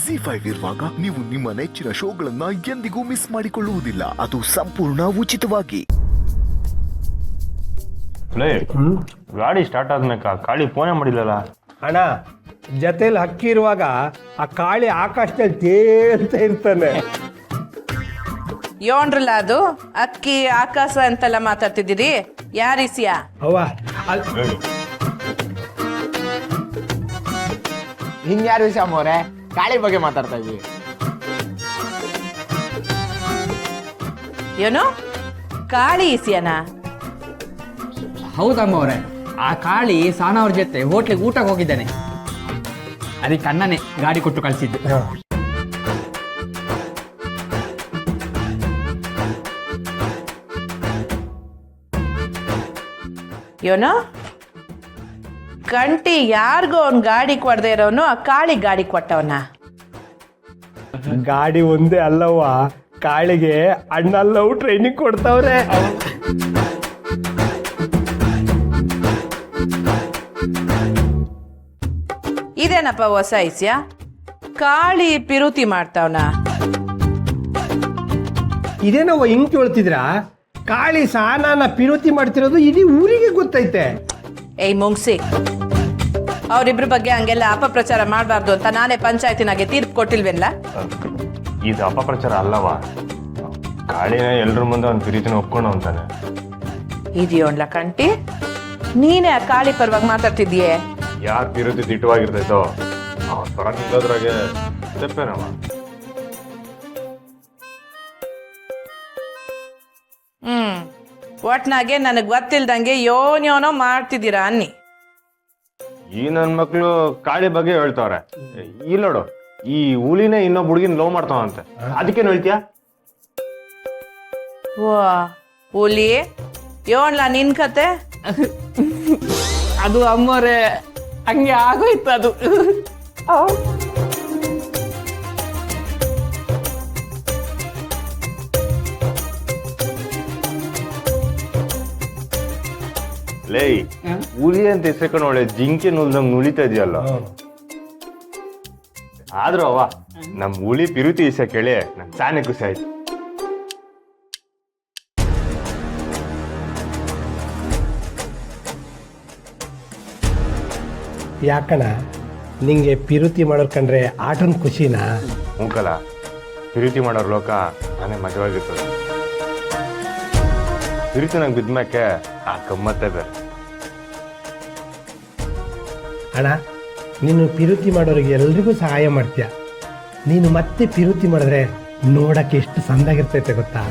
ಜಿ5 ಇರುವಾಗ ನೀವು ನಿಮ್ಮ ನೆಚ್ಚಿನ ಶೋಗಳನ್ನ ಎಂದಿಗೂ ಮಿಸ್ ಮಾಡಿಕೊಳ್ಳುವುದಿಲ್ಲ. ಅದು ಸಂಪೂರ್ಣ ಉಚಿತವಾಗಿ. ಗಾಡಿ ಸ್ಟಾರ್ಟ್ ಆದ್ಮೇಕ ಕಾಳಿ ಫೋನೇ ಮಾಡಿಲ್ಲಲ್ಲ ಅಣ್ಣ. ಜೊತೆಲಿ ಹಕ್ಕಿ ಇರುವಾಗ ಆ ಕಾಳಿ ಆಕಾಶದಲ್ಲಿ ತೇಲ್ತ ಇರ್ತಾನೆ. ಯೋನ್ರಲ್ಲ ಅದು ಅಕ್ಕಿ ಆಕಾಶ ಅಂತೆಲ್ಲ ಮಾತಾಡ್ತಿದ್ದೀರಿ. ಯಾರಿಸಿಯಾ ಅವ್ವ ಹಿಂಗ್ಯಾರು ವಿಷಯ ಮೋರೆ ಕಾಳಿ ಬಗ್ಗೆ ಮಾತಾಡ್ತಾ ಇದ್ವಿ. ಏನು ಕಾಳಿ ಇಸಿಯನಾ? ಹೌದಮ್ಮ ಅವರೇ, ಆ ಕಾಳಿ ಸಾನಾ ಅವ್ರ ಜೊತೆ ಹೋಟ್ಲಿಗೆ ಊಟಕ್ಕೆ ಹೋಗಿದ್ದಾನೆ. ಅದಕ್ಕೆ ಅಣ್ಣನೇ ಗಾಡಿ ಕೊಟ್ಟು ಕಳಿಸಿದ್ದು. ಏನೋ ಕಂಟಿ ಯಾರಿಗೋ ಅವ್ನ್ ಗಾಡಿ ಕೊಡದೆ ಇರೋನು ಆ ಕಾಳಿ ಗಾಡಿ ಕೊಟ್ಟವನ. ಗಾಡಿ ಒಂದೇ ಅಲ್ಲವ್ವ, ಕಾಳಿಗೆ ಅಣ್ಣಲ್ಲವು ಟ್ರೈನಿಂಗ್ ಕೊಡ್ತಾವ್ರೆ. ಇದೇನಪ್ಪ ಹೊಸ ಐಸ್ಯ? ಕಾಳಿ ಪಿರುತಿ ಮಾಡ್ತಾವನ? ಇದೇನವ್ವ ಹಿಂಗ್ ಕೇಳ್ತಿದ್ರ? ಕಾಳಿ ಸಾನಾನ ಪಿರುತಿ ಮಾಡ್ತಿರೋದು ಇಡೀ ಊರಿಗೆ ಗೊತ್ತೈತೆ. ಏಯ್ ಮುಂಗ್ಸಿ, ಅವರಿಬ್ರ ಬಗ್ಗೆ ಹಂಗೆಲ್ಲ ಅಪಪ್ರಚಾರ ಮಾಡಬಾರ್ದು ಅಂತ ನಾನೇ ಪಂಚಾಯತಿನಾಗೆ ತೀರ್ಪು ಕೊಟ್ಟಿಲ್ವೇನ್ಲ? ಇದು ಅಪಪ್ರಚಾರ ಅಲ್ಲವಾ, ಕಾಳಿನ ಎಲ್ರ ಮುಂದೆ ಅವ್ನ ಪ್ರೀತಿನ ಒಪ್ಕೊಂಡು ಅಂತಾನೆ. ಇದೆಯೋಣ್ಲ ಕಂಟಿ, ನೀನೇ ಆ ಕಾಳಿ ಪರವಾಗಿ ಮಾತಾಡ್ತಿದ್ದೀಯೇ. ಯಾರ್ ಪ್ರೀತಿ ದಿಟ್ಟವಾಗಿರ್ತೈತೋ ಅವನ್ ಪರ ನಿಲ್ಲೋದ್ರಾಗೆ ತಪ್ಪೇನವ. ಒಟ್ನಾಗೆ ನನಗ್ ಗೊತ್ತಿಲ್ದಂಗೆ ಯೋನ್ಯೋನೋ ಮಾಡ್ತಿದ್ದೀರಾ ಅನ್ನಿ. ಈ ನನ್ ಮಕ್ಳು ಕಾಳಿ ಬಗ್ಗೆ ಹೇಳ್ತಾವ್ರೆ. ಇಲ್ಲಿ ನೋಡು, ಈ ಹುಲಿನೇ ಇನ್ನೊಬ್ಬ ಹುಡುಗಿನ ಲವ್ ಮಾಡ್ತಾವಂತೆ. ಅದಕ್ಕೇನು ಹೇಳ್ತೀಯಾ? ವಾ ಹುಲಿ, ಯೋಣ್ಲ ನಿನ್ ಕತೆ? ಅದು ಅಮ್ಮವ್ರೆ ಹಂಗೆ ಆಗೋಯ್ತು ಅದು. ಲೇ, ಹುಲಿ ಅಂತ ಹೆಸರು ಒಳ್ಳೆ ಜಿಂಕೆ ನುಲ್ದಂಗ್ ನುಳಿತಾ ಇದೆಯಲ್ಲ. ಆದ್ರೂ ಅವ್ವ ನಮ್ ಹುಲಿ ಪಿರುತಿ ವಿಷಯ ಕೇಳಿ ನಂಗೆ ತಾನೇ ಖುಷಿ ಆಯ್ತು. ಯಾಕಣ ನಿಂಗೆ ಪಿರುತಿ ಮಾಡೋರ್ ಕಂಡ್ರೆ ಆಟನ್ ಖುಷಿನಾ? ಮೂಕಲ ಪಿರುತಿ ಮಾಡೋರ್ ಲೋಕ ನಾನೇ ಮಜವಾಗಿರ್ತದೆ. ಪಿರುತಿ ನಂಗೆ ಬಿದ್ಮ್ಯಾಕೆ ಆ ಗಮ್ಮತ್ತೇ ಬೇರೆ. ಅಣ್ಣ, ನೀನು ಪಿರುತಿ ಮಾಡೋರಿಗೆ ಎಲ್ರಿಗೂ ಸಹಾಯ ಮಾಡ್ತೀಯ. ನೀನು ಮತ್ತೆ ಪಿರುತಿ ಮಾಡಿದ್ರೆ ನೋಡಕ್ಕೆ ಎಷ್ಟು ಸಂದಾಗಿರ್ತೈತೆ ಗೊತ್ತಾ?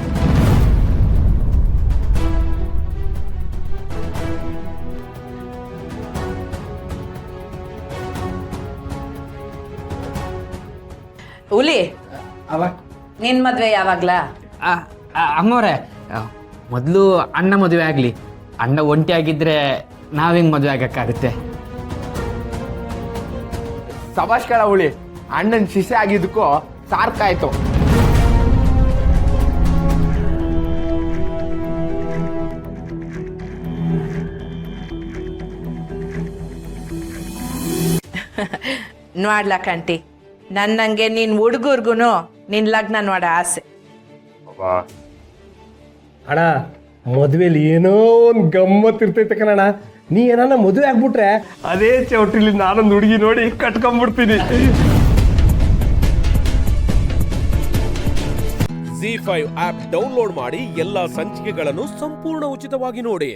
ಹುಲಿ, ಅವ ನಿನ್ ಮದ್ವೆ ಯಾವಾಗ್ಲ? ಅಮ್ಮವ್ರೆ, ಮೊದಲು ಅಣ್ಣ ಮದುವೆ ಆಗಲಿ. ಅಣ್ಣ ಒಂಟಿ ಆಗಿದ್ರೆ ನಾವೆಂಗೆ ಮದುವೆ ಆಗಕ್ಕಾಗುತ್ತೆ? ಸಭಾಷ್ಕಳ ಹುಳಿ, ಅಣ್ಣನ್ ಶಿಷ್ಯ ಆಗಿದ್ದಕ್ಕೂ ಸಾರ್ಕಾಯ್ತು. ನೋಡ್ಲ ಕಂಟಿ, ನನ್ನಂಗೆ ನೀನ್ ಹುಡುಗರ್ಗುನು ನಿನ್ ಲಗ್ನ ನೋಡ ಆಸೆ. ಅಣ್ಣ, ಮದುವೆಲಿ ಏನೋ ಒಂದು ಗಮ್ಮತ್ ಇರ್ತೈತೆ ಕಣಣ್ಣ. ನೀ ಏನಾನ ಮದುವೆ ಆಗ್ಬಿಟ್ರೆ ಅದೇ ಚೌಟ್ರಿಲಿ ನಾನೊಂದು ಹುಡುಗಿ ನೋಡಿ ಕಟ್ಕೊಂಡ್ಬಿಡ್ತೀನಿ. ಜಿ5 ಆಪ್ ಡೌನ್ಲೋಡ್ ಮಾಡಿ ಎಲ್ಲಾ ಸಂಚಿಕೆಗಳನ್ನು ಸಂಪೂರ್ಣ ಉಚಿತವಾಗಿ ನೋಡಿ.